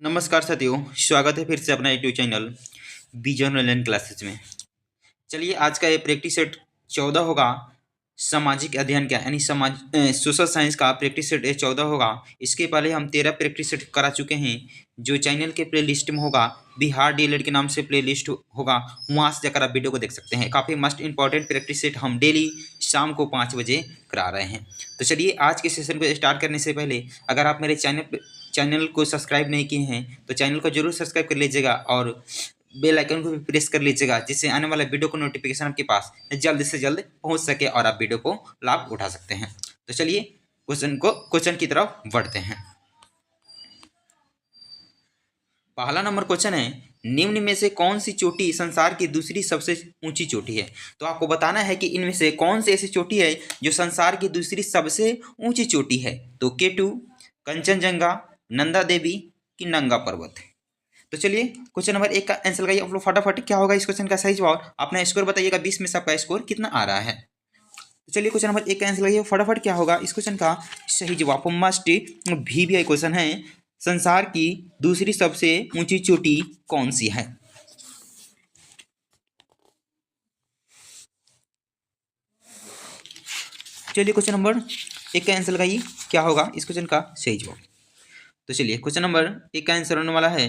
नमस्कार साथियों, स्वागत है फिर से अपना YouTube channel vision online classes में। चलिए आज का ये प्रैक्टिस सेट 14 होगा। सामाजिक अध्ययन का यानी सोशल साइंस का प्रैक्टिस सेट 14 होगा। इसके पहले हम 13 प्रैक्टिस सेट करा चुके हैं, जो चैनल के प्ले लिस्ट में होगा। बिहार डीएलएड के नाम से प्ले लिस्ट होगा, वहाँ से जाकर आप वीडियो को देख सकते हैं। काफ़ी मस्ट इंपॉर्टेंट प्रैक्टिस सेट हम डेली शाम को 5 बजे करा रहे हैं। तो चलिए आज के सेशन को स्टार्ट करने से पहले अगर आप मेरे चैनल को सब्सक्राइब नहीं किए हैं तो चैनल को जरूर सब्सक्राइब कर लीजिएगा और बेल आइकन को भी प्रेस कर लीजिएगा, जिससे आने वाला वीडियो को नोटिफिकेशन आपके पास जल्द से जल्द पहुंच सके और आप वीडियो को लाभ उठा सकते हैं। तो चलिए क्वेश्चन की तरफ बढ़ते हैं। पहला नंबर क्वेश्चन है, निम्न में से कौन सी चोटी संसार की दूसरी सबसे ऊंची चोटी है। तो आपको बताना है कि इनमें से कौन सी ऐसी चोटी है जो संसार की दूसरी सबसे ऊंची चोटी है। तो केटू, कंचनजंगा, नंदा देवी की नंगा पर्वत। तो चलिए क्वेश्चन नंबर 1 का आंसर लगाइए आप लोग फटाफट। क्या होगा इस क्वेश्चन का सही जवाब? अपना स्कोर बताइएगा, 20 में से आपका स्कोर कितना आ रहा है। तो चलिए क्वेश्चन नंबर 1 का आंसर लगाइए फटाफट। क्या होगा इस क्वेश्चन का सही जवाब? मस्ट भी क्वेश्चन है, संसार की दूसरी सबसे ऊंची चोटी कौन सी है। चलिए क्वेश्चन नंबर 1 का आंसर लगाइए, क्या होगा इस क्वेश्चन का सही जवाब। तो चलिए क्वेश्चन नंबर 1 का आंसर होने वाला है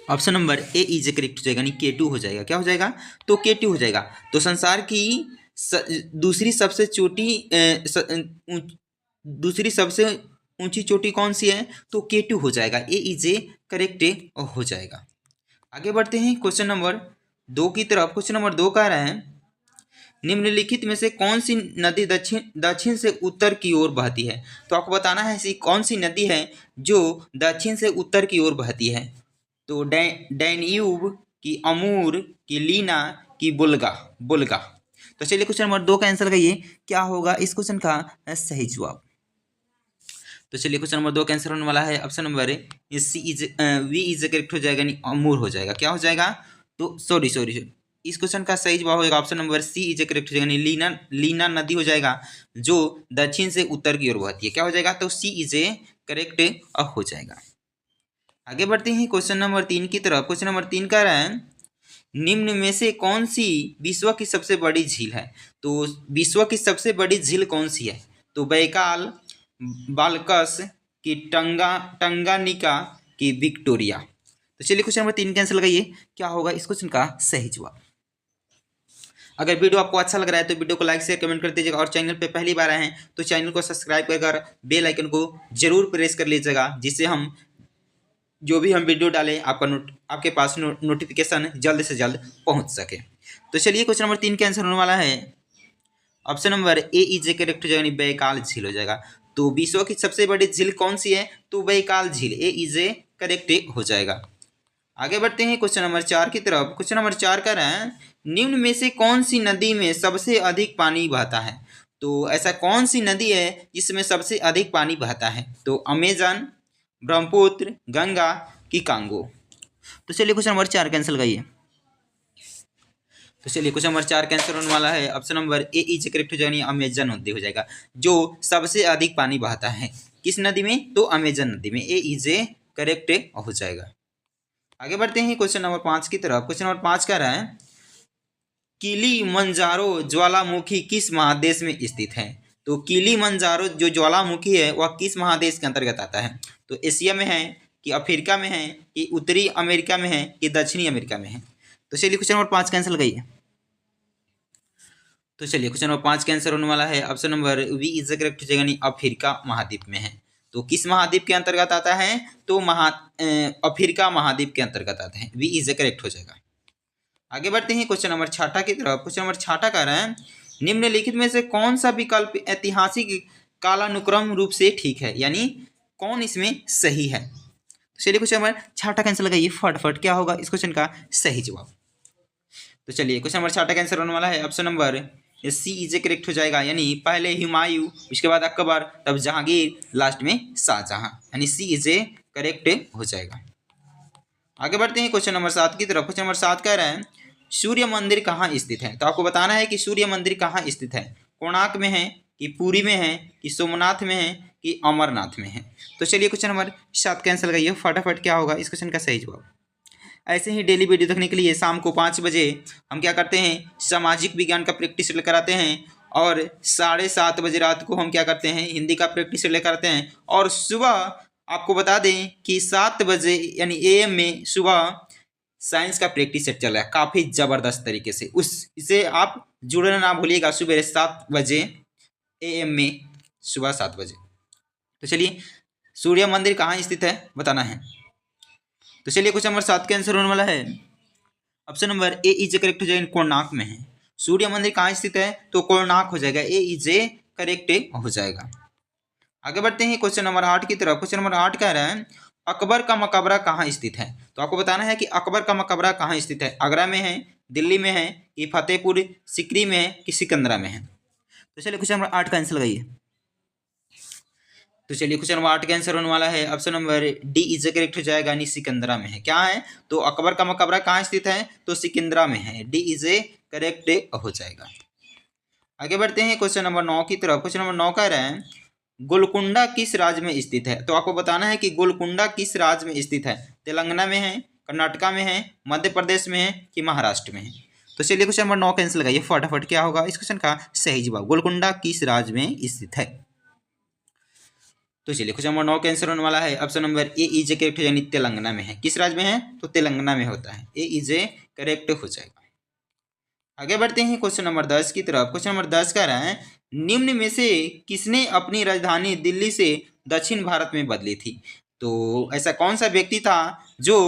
option number A is correct हो जाएगा, यानी K2 हो जाएगा। क्या हो जाएगा? तो K2 हो जाएगा। तो संसार की दूसरी सबसे दूसरी सबसे ऊंची चोटी कौन सी है? तो K2 हो जाएगा। ए इज करेक्ट हो जाएगा। आगे बढ़ते हैं क्वेश्चन नंबर 2 की तरफ। क्वेश्चन नंबर 2 कह रहे हैं, निम्नलिखित में से कौन सी नदी दक्षिण से उत्तर की ओर बहती है। तो आपको बताना है ऐसी कौन सी नदी है जो दक्षिण से उत्तर की ओर बहती है। तो डैन्यूब की, अमूर की, लीना की, बुल्गा। तो चलिए क्वेश्चन नंबर 2 का आंसर लगाइए, क्या होगा इस क्वेश्चन का सही जवाब। तो चलिए क्वेश्चन नंबर 2 का आंसर होने वाला है option number B is correct हो जाएगा, यानी अमूर हो जाएगा। क्या हो जाएगा? तो सॉरी इस क्वेश्चन का सही जवाब होगा option number C is correct हो जाएगा, यानी लीना नदी हो जाएगा जो दक्षिण से उत्तर की ओर बहती है। क्या हो जाएगा? तो सी इज करेक्ट हो जाएगा। आगे बढ़ते हैं क्वेश्चन नंबर 3 की तरफ। क्वेश्चन नंबर 3 कह रहा है, निम्न में से कौन सी विश्व की सबसे बड़ी झील है। तो विश्व की सबसे बड़ी झील कौन सी है? तो बैकाल, बालकस की, टंगानिका की, विक्टोरिया। तो चलिए क्वेश्चन नंबर 3 का आंसर लगाइए, क्या होगा इस क्वेश्चन का सही जवाब। अगर वीडियो आपको अच्छा लग रहा है तो वीडियो को लाइक शेयर कमेंट कर दीजिएगा और चैनल पे पहली बार आए हैं तो चैनल को सब्सक्राइब कर बेल आइकन को जरूर प्रेस कर लीजिएगा, जिससे हम जो भी हम वीडियो डालें आपके पास नोटिफिकेशन जल्द से जल्द पहुंच सके। तो चलिए क्वेश्चन नंबर 3 का आंसर होने वाला है option number A is correct हो जाएगा, यानी बैकाल झील हो जाएगा। तो विश्व की सबसे बड़ी झील कौन सी है? तो बैकाल झील, ए इज करेक्ट हो जाएगा। आगे बढ़ते हैं क्वेश्चन नंबर 4 की तरफ। क्वेश्चन नंबर 4 का रहा है, निम्न में से कौन सी नदी में सबसे अधिक पानी बहता है। तो ऐसा कौन सी नदी है जिसमें सबसे अधिक पानी बहता है? तो अमेजन, ब्रह्मपुत्र, गंगा की, कांगो। तो चलिए क्वेश्चन नंबर 4 कैंसिल लगाइए। तो चलिए क्वेश्चन नंबर 4 कैंसिल होने वाला है option number A is correct हो जाएगा, अमेजन नदी हो जाएगा जो सबसे अधिक पानी बहाता है। किस नदी में? तो अमेजन नदी में। ए इज करेक्ट हो जाएगा। आगे बढ़ते हैं क्वेश्चन नंबर 5 की तरफ। क्वेश्चन नंबर 5 कह रहा है, किलिमंजारो ज्वालामुखी किस महादेश में स्थित है। तो किलिमंजारो जो ज्वालामुखी है वह किस महादेश के अंतर्गत आता है? तो एशिया में है कि अफ्रीका में है कि उत्तरी अमेरिका में है कि दक्षिणी अमेरिका में है। तो चलिए क्वेश्चन नंबर 5 कैंसिल लगाइए। तो चलिए क्वेश्चन नंबर 5 का आंसर होने वाला है option number B is correct हो जाएगा, यानी अफ्रीका महाद्वीप में है। तो किस महाद्वीप के अंतर्गत आता है? तो अफ्रीका महाद्वीप के अंतर्गत आता है। वी इज करेक्ट हो जाएगा। आगे बढ़ते हैं क्वेश्चन नंबर 6 की तरफ। क्वेश्चन नंबर 6 कह रहे हैं, निम्नलिखित में से कौन सा विकल्प ऐतिहासिक कालानुक्रम रूप से ठीक है, यानी कौन इसमें सही है। चलिए क्वेश्चन नंबर 6 का आंसर लगाइए फटाफट। क्या होगा इस क्वेश्चन का सही जवाब? तो चलिए क्वेश्चन नंबर 6 का आंसर होने वाला है option number C is correct हो जाएगा, यानी पहले हुमायूं, उसके बाद अकबर, तब जहांगीर, लास्ट में शाहजहां, यानी सी इज करेक्ट हो जाएगा। आगे बढ़ते हैं क्वेश्चन नंबर 7 की तरफ। क्वेश्चन नंबर 7 कह रहे हैं, सूर्य मंदिर कहाँ स्थित है। तो आपको बताना है कि सूर्य मंदिर कहाँ स्थित है। कोणार्क में है, कि पुरी में है, कि सोमनाथ में है, कि अमरनाथ में है। तो चलिए क्वेश्चन नंबर 7 कैंसिल लगाइए फटाफट। क्या होगा इस क्वेश्चन का सही जवाब? ऐसे ही डेली वीडियो देखने के लिए शाम को 5 बजे हम क्या करते हैं, सामाजिक विज्ञान का प्रैक्टिस लेकर आते हैं, और 7:30 बजे रात को हम क्या करते हैं, हिंदी का प्रैक्टिस लेकर आते हैं। और सुबह आपको बता दें कि 7 बजे यानी AM में सुबह साइंस का प्रैक्टिस सेट चल रहा है काफ़ी ज़बरदस्त तरीके से। इसे आप जुड़ना ना भूलिएगा, सुबह 7 बजे AM में, सुबह 7 बजे। तो चलिए, सूर्य मंदिर कहाँ स्थित है बताना है। तो चलिए क्वेश्चन नंबर 7 का आंसर होने वाला है option number A is correct हो जाएगा, कोणार्क में है। सूर्य मंदिर कहाँ स्थित है, तो कोणार्क हो जाएगा, ए इज करेक्ट हो जाएगा। आगे बढ़ते हैं क्वेश्चन नंबर 8 की तरफ। क्वेश्चन नंबर 8 कह रहा है अकबर का मकबरा कहाँ स्थित है। तो आपको बताना है कि अकबर का मकबरा कहाँ स्थित है, आगरा में है, दिल्ली में है, कि फतेहपुर सिकरी में है, कि सिकंदरा में है। तो चलिए क्वेश्चन नंबर 8 का आंसर लगाइए। तो चलिए क्वेश्चन नंबर 8 का आंसर होने वाला है option number D is correct हो जाएगा, यानी सिकंदरा में है। क्या है, तो अकबर का मकबरा कहाँ स्थित है, तो सिकंदरा में है, डी इज करेक्ट हो जाएगा। आगे बढ़ते हैं क्वेश्चन नंबर 9 की तरफ। क्वेश्चन नंबर 9 कह रहे हैं गोलकुंडा किस राज्य में स्थित है। तो आपको बताना है कि गोलकुंडा किस राज्य में स्थित है, तेलंगाना में है, कर्नाटका में है, मध्य प्रदेश में है, कि महाराष्ट्र में है। तो चलिए क्वेश्चन नंबर 9 कैंसिल लगाइए फटाफट। क्या होगा इस क्वेश्चन का सही जवाब, गोलकुंडा किस राज्य में स्थित है। तो चलिए क्वेश्चन नंबर 9 का आंसर होने वाला है option number A is correct यानी तेलंगाना में है। किस राज्य में है, तो तेलंगाना में होता है, ए इज करेक्ट हो जाएगा। आगे बढ़ते हैं क्वेश्चन नंबर 10 की तरफ। क्वेश्चन नंबर 10 कह रहा है निम्न में से किसने अपनी राजधानी दिल्ली से दक्षिण भारत में बदली थी। तो ऐसा कौन सा व्यक्ति था जो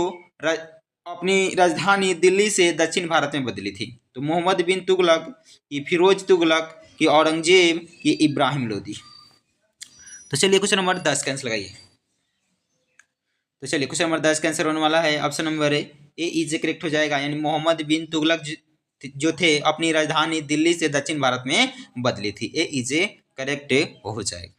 अपनी राजधानी दिल्ली से दक्षिण भारत में बदली थी। तो मोहम्मद बिन तुगलक, कि फिरोज तुगलक, कि औरंगजेब, कि इब्राहिम लोदी। तो चलिए क्वेश्चन नंबर 10 का आंसर लगाइए। तो चलिए क्वेश्चन नंबर 10 का आंसर होने वाला है option number A is correct हो जाएगा, यानी मोहम्मद बिन तुगलक जो थे अपनी राजधानी दिल्ली से दक्षिण भारत में बदली थी, ए इज करेक्ट हो जाएगा।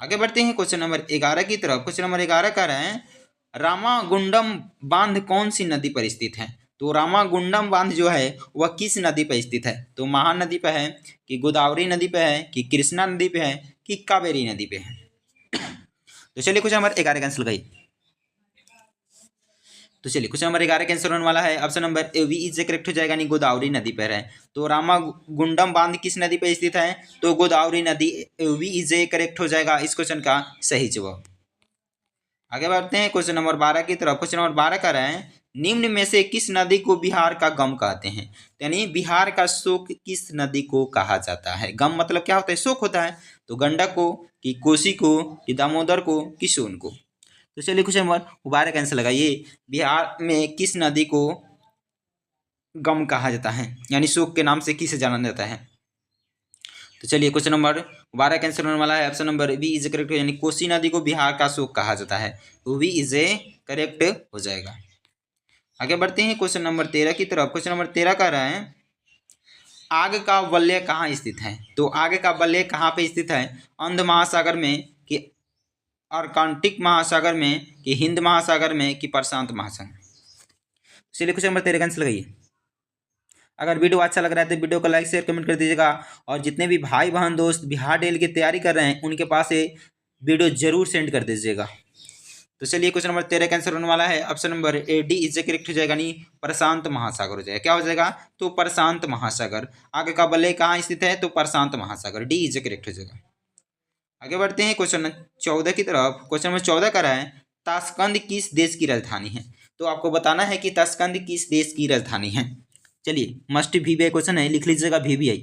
आगे बढ़ते हैं क्वेश्चन नंबर 11 की तरफ। क्वेश्चन नंबर 11 कह रहे हैं रामागुंडम बांध कौन सी नदी पर स्थित है। तो रामागुंडम बांध जो है वह किस नदी पर स्थित है। तो महानदी पर है, कि गोदावरी नदी पर है, कि कृष्णा नदी पर है, कि कावेरी नदी पे है। तो चलिए क्वेश्चन नंबर 11 कैंसिल गई। तो चलिए क्वेश्चन नंबर 11 कैंसिल होने वाला है option number A V is correct हो जाएगा, नहीं गोदावरी नदी पर है। तो रामागुंडम बांध किस नदी पर स्थित है, तो गोदावरी नदी, वी इज करेक्ट हो जाएगा इस क्वेश्चन का सही जवाब। आगे बढ़ते हैं क्वेश्चन नंबर 12 की तरफ। क्वेश्चन नंबर 12 कर रहे हैं निम्न में से किस नदी को बिहार का गम कहते हैं। यानी बिहार का शोक किस नदी को कहा जाता है। गम मतलब क्या होता है, शोक होता है। तो गंडक को, कि कोसी को, कि दामोदर को, कि सोन को। तो चलिए क्वेश्चन नंबर 12 का आंसर लगाइए। बिहार में किस नदी को गम कहा जाता है, यानी शोक के नाम से किसे जाना जाता है। तो चलिए क्वेश्चन नंबर 12 का आंसर होने वाला है option number B is correct, यानी कोसी नदी को बिहार का शोक कहा जाता है, तो बी इज करेक्ट हो जाएगा। आगे बढ़ते हैं क्वेश्चन नंबर 13 की तरफ। क्वेश्चन नंबर 13 कह रहा है आग का वलय कहाँ स्थित है। तो आग का वलय कहाँ पे स्थित है, अंध महासागर में, कि अटलांटिक महासागर में, कि हिंद महासागर में, कि प्रशांत महासागर। चलिए क्वेश्चन नंबर 13 का आंसर लगाइए। अगर वीडियो अच्छा लग रहा है तो वीडियो को लाइक शेयर कमेंट कर दीजिएगा, और जितने भी भाई बहन दोस्त बिहार डेल की तैयारी कर रहे हैं उनके पास ये वीडियो जरूर सेंड कर दीजिएगा। तो चलिए क्वेश्चन नंबर 13 का आंसर होने वाला है option number A D is correct हो जाएगा, नहीं प्रशांत महासागर हो जाएगा। क्या हो जाएगा, तो प्रशांत महासागर। आगे का वलय कहाँ स्थित है, तो प्रशांत महासागर, डी इज करेक्ट हो जाएगा। आगे बढ़ते हैं क्वेश्चन 14 की तरफ। क्वेश्चन नंबर 14 का है ताशकंद किस देश की राजधानी है। तो आपको बताना है कि ताशकंद किस देश की राजधानी है। चलिए मस्ट VBI क्वेश्चन है, लिख लीजिएगा VBI।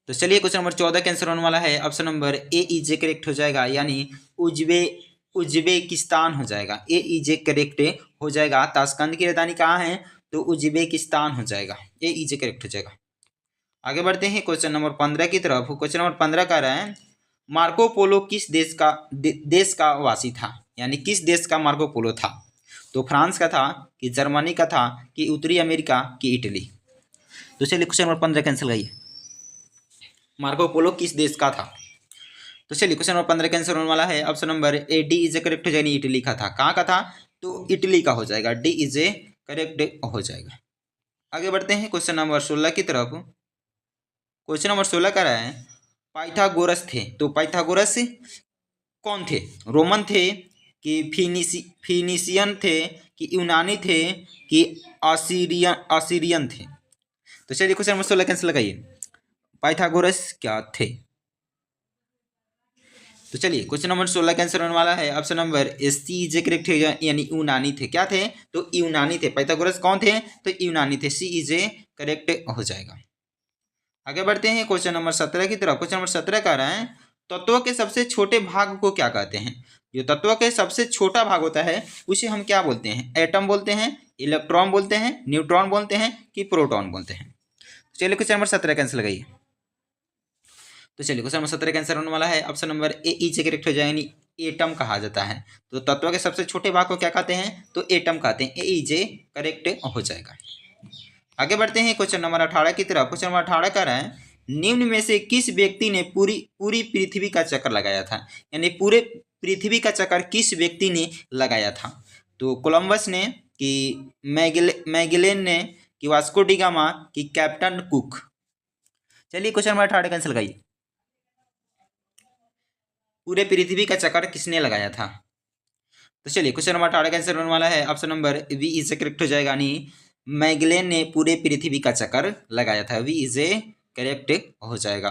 तो चलिए क्वेश्चन नंबर 14 का आंसर होने वाला है option number A is correct हो जाएगा, यानी उज्बेकिस्तान हो जाएगा, ए इज करेक्ट हो जाएगा। ताशकंद की राजधानी कहाँ है, तो उज्बेकिस्तान हो जाएगा, ए इज करेक्ट हो जाएगा। आगे बढ़ते हैं क्वेश्चन नंबर 15 की तरफ। क्वेश्चन नंबर 15 कह रहा है मार्को पोलो किस देश का वासी था, यानी किस देश का मार्को पोलो था। तो फ्रांस का था, कि जर्मनी का था, कि उत्तरी अमेरिका, कि इटली। तो चलिए क्वेश्चन नंबर 15 कैंसिल गई। मार्को पोलो किस देश का था। तो चलिए क्वेश्चन नंबर 15 का आंसर होने वाला है option number A D is correct हो जाएगा, इटली का था। कहाँ का था, तो इटली का हो जाएगा, डी इज करेक्ट हो जाएगा। आगे बढ़ते हैं क्वेश्चन नंबर 16 की तरफ। क्वेश्चन नंबर 16 का रहा है पाइथागोरस थे, तो पाइथागोरस कौन थे? रोमन थे कि फिनिशियन थे कि यूनानी थे कि असीरियन थे? तो चलिए क्वेश्चन नंबर 16 कैंसिल लगाइए। पाइथागोरस क्या थे? तो चलिए क्वेश्चन नंबर 16 का आंसर होने वाला है ऑप्शन नंबर सी जे करेक्ट है, यानी यूनानी थे। क्या थे? तो यूनानी थे। पाइथागोरस कौन थे? तो यूनानी थे। सी इज ए करेक्ट हो जाएगा। आगे बढ़ते हैं क्वेश्चन नंबर 17 की तरफ। क्वेश्चन नंबर 17 का रहा है तत्व के सबसे छोटे भाग को क्या कहते हैं? जो तत्व के सबसे छोटा भाग होता है उसे हम क्या बोलते हैं? एटम बोलते हैं, इलेक्ट्रॉन बोलते हैं, न्यूट्रॉन बोलते हैं कि प्रोटॉन बोलते हैं? चलिए क्वेश्चन नंबर 17 कैंसिल लगाइए। तो चलिए क्वेश्चन नंबर 17 का आंसर होने वाला है ऑप्शन नंबर ए ई से करेक्ट हो जाएगा, यानी एटम कहा जाता है। तो तत्व के सबसे छोटे भाग को क्या कहते हैं? तो एटम कहते हैं। ए ई जे करेक्ट हो जाएगा। आगे बढ़ते हैं क्वेश्चन नंबर 18 की तरफ। क्वेश्चन नंबर 18 का रहा है निम्न में से किस व्यक्ति ने पूरी पृथ्वी का चक्कर लगाया था? यानी पूरे पृथ्वी का चक्कर किस व्यक्ति ने लगाया था? तो कोलंबस ने कि मैगेलन ने कि वास्को डी गामा कि कैप्टन कुक? चलिए क्वेश्चन नंबर 18 कैंसिल लगाइए। पूरे पृथ्वी का चक्कर किसने लगाया था? तो चलिए क्वेश्चन नंबर 18 का आंसर होने वाला है option number B is correct हो जाएगा, यानी मैगेलन ने पूरे पृथ्वी का चक्कर लगाया था। वी इज ए करेक्ट हो जाएगा।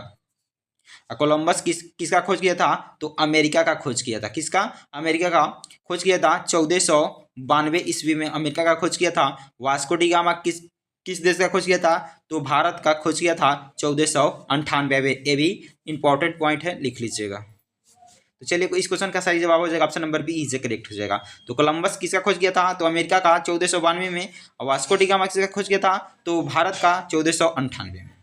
कोलंबस किसका खोज किया था? तो अमेरिका का खोज किया था। किसका? अमेरिका का खोज किया था। 1492 ईस्वी में अमेरिका का खोज किया था। वास्को डी गामा किस देश का खोज किया था? तो भारत का खोज किया था 1498। ये भी इंपॉर्टेंट पॉइंट है, लिख लीजिएगा। तो चलिए इस क्वेश्चन का सही जवाब हो जाएगा option number B is correct हो जाएगा। तो कोलंबस किसका खोज किया था? तो अमेरिका का 1492 में। और वास्को डी गामा किसका खोज किया था? तो भारत का 1498 में।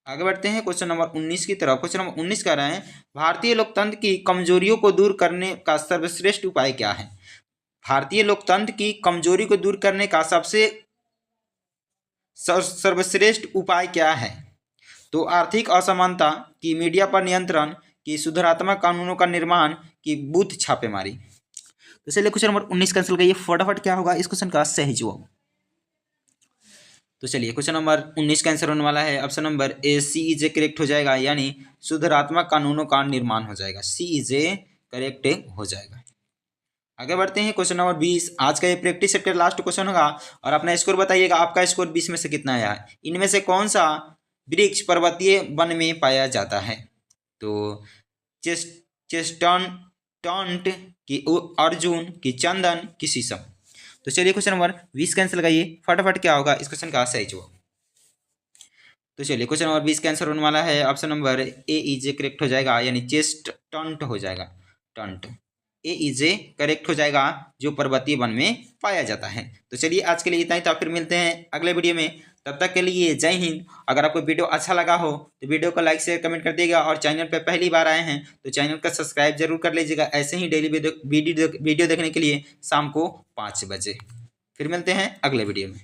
आगे बढ़ते हैं क्वेश्चन नंबर 19 की तरफ। क्वेश्चन नंबर 19 कह रहे हैं भारतीय लोकतंत्र की कमजोरियों को दूर करने का सर्वश्रेष्ठ उपाय क्या है? भारतीय लोकतंत्र की कमजोरी को दूर करने का सबसे सर्वश्रेष्ठ उपाय क्या है? तो आर्थिक असमानता की मीडिया पर नियंत्रण की सुधारात्मक कानूनों का निर्माण की बूथ छापेमारी? तो चलिए क्वेश्चन नंबर 19 कैंसिल करिए। फटाफट क्या होगा इस क्वेश्चन का सही जवाब? तो चलिए क्वेश्चन नंबर 19 का आंसर होने वाला है option number A C is a correct हो जाएगा, यानी सुधारात्मक कानूनों का निर्माण हो जाएगा। सी इज ए करेक्ट हो जाएगा। आगे बढ़ते हैं क्वेश्चन नंबर 20। आज का ये प्रैक्टिस सेट का लास्ट क्वेश्चन होगा और अपना स्कोर बताइएगा। आपका स्कोर 20 में से कितना आया है? इनमें से कौन सा वृक्ष पर्वतीय वन में पाया जाता है? तो चेस्टनट की अर्जुन की चंदन की शीशम? तो चलिए क्वेश्चन नंबर 20 कैंसिल लगाइए। फटाफट क्या होगा इस क्वेश्चन का सही जवाब? तो चलिए क्वेश्चन नंबर 20 का आंसर होने वाला है option number A is a correct हो जाएगा, यानी चेस्टनट हो जाएगा। Turned A is a correct हो जाएगा, जो पर्वतीय वन में पाया जाता है। तो चलिए आज के लिए इतना ही था, फिर मिलते हैं अगले वीडियो में। तब तक के लिए जय हिंद। अगर आपको वीडियो अच्छा लगा हो तो वीडियो को लाइक शेयर कमेंट कर दिएगा, और चैनल पर पहली बार आए हैं तो चैनल को सब्सक्राइब जरूर कर लीजिएगा। ऐसे ही डेली वीडियो देखने के लिए शाम को 5 बजे। फिर मिलते हैं अगले वीडियो में।